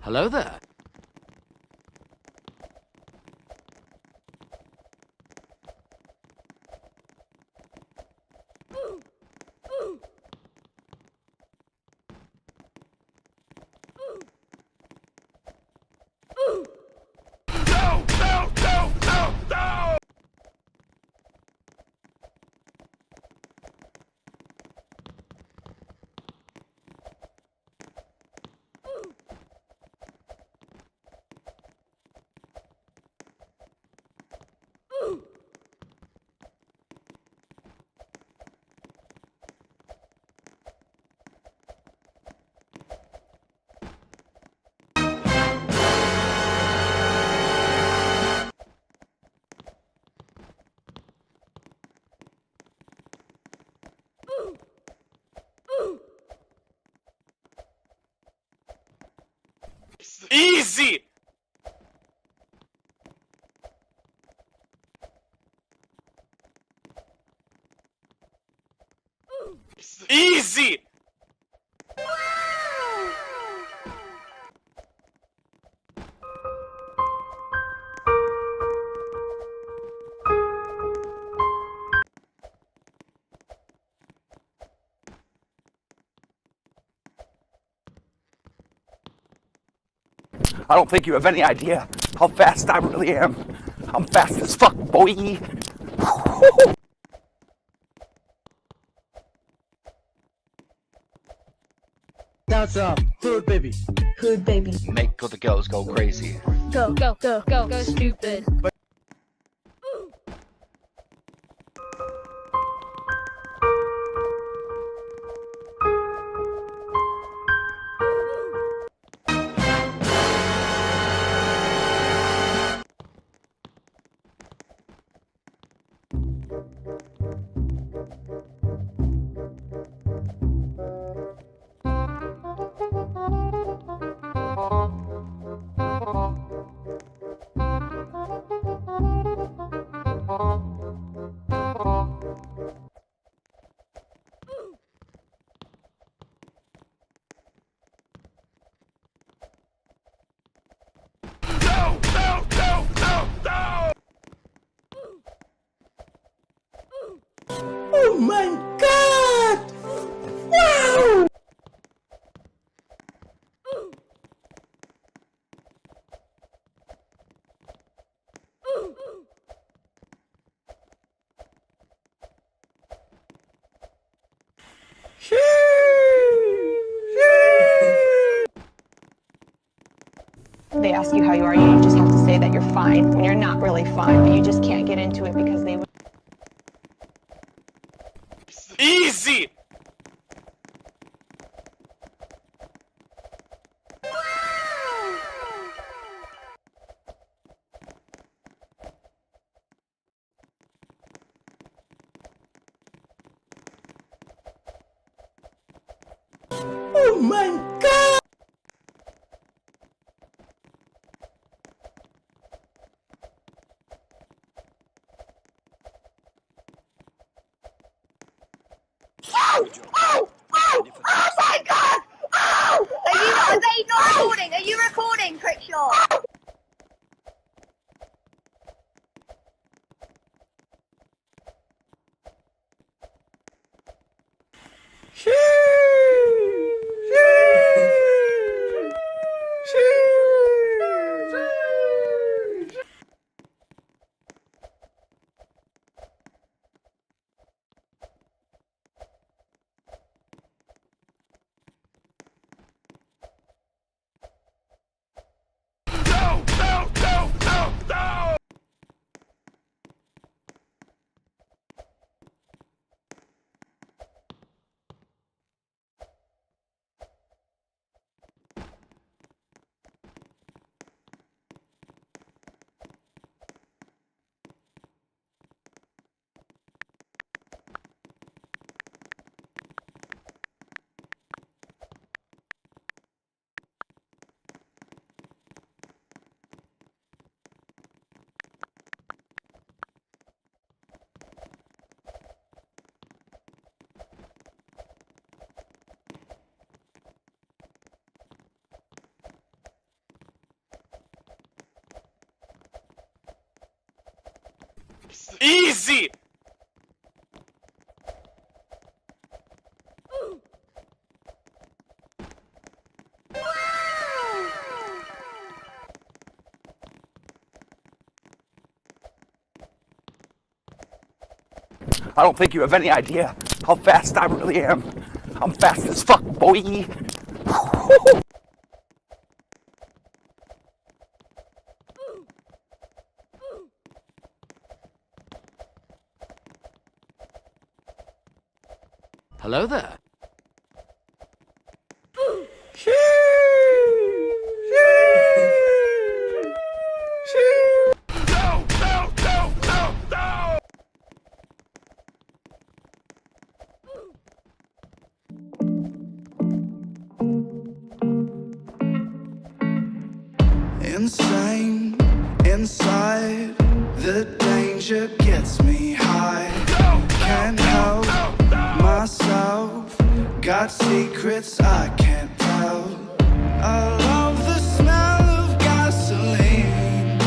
Hello there. Easy! Easy! I don't think you have any idea how fast I really am. I'm fast as fuck, boy. That's Hood Baby. Hood Baby. Make other girls go crazy. Go, go, go, go, go stupid. Oh my god! Wow! They ask you how you are, you just have to say that you're fine when you're not really fine, but you just can't get into it because they would. Easy! Oh my god! Oh my god! Oh! Are they not recording? Are you recording, Crickshaw? Easy! I don't think you have any idea how fast I really am. I'm fast as fuck, boy. Hello there. Insane, inside, the danger gets me high. Can't help myself, got secrets I can't tell. I love the smell of gasoline.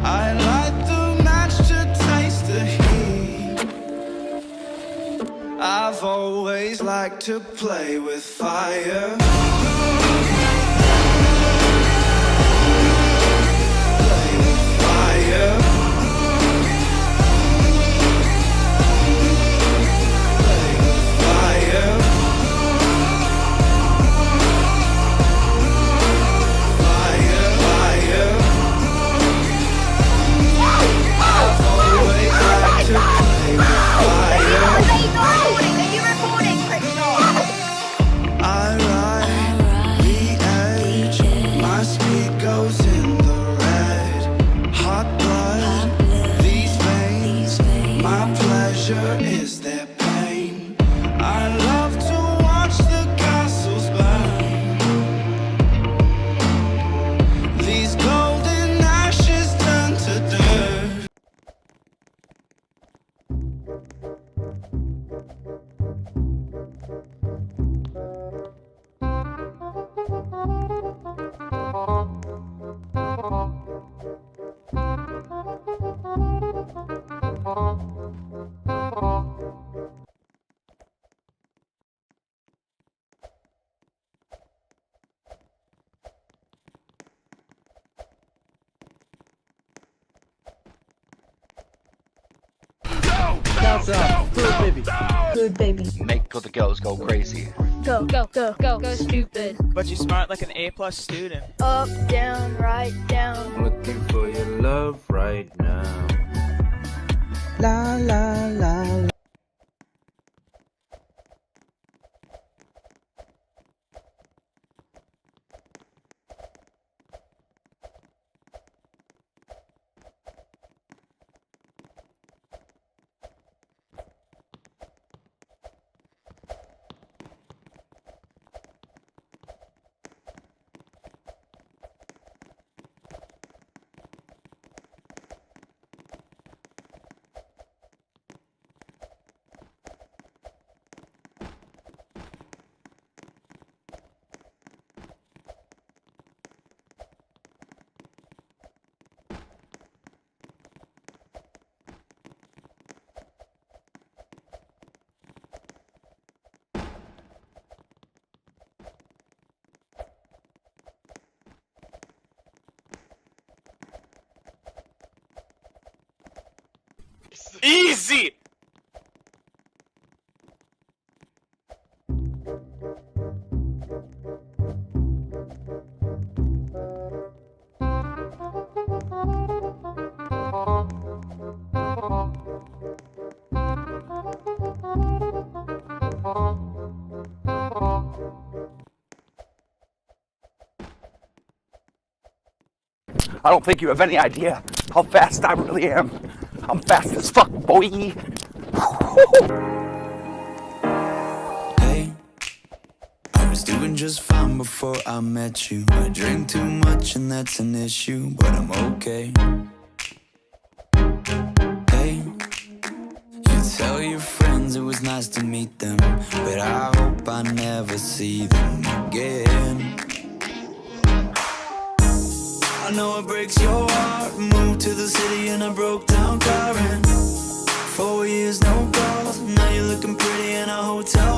I light the match to taste the heat. I've always liked to play with fire. Is there pain? I love to watch the castles burn. These golden ashes turn to dirt. That's up. Good baby. Good baby. Make all the girls go crazy. Go, go, go, go, go stupid. But you smart like an A+ student. Up, down, right, down. Looking for your love right now. La la la la. Easy! I don't think you have any idea how fast I really am. I'm fast as fuck, boy. Hey, I was doing just fine before I met you. I drink too much and that's an issue, but I'm okay. Hey, you tell your friends it was nice to meet them, but I hope I never see them again. I know it breaks your heart. Moved to the city in a broke down car, and 4 years no calls. Now you're looking pretty in a hotel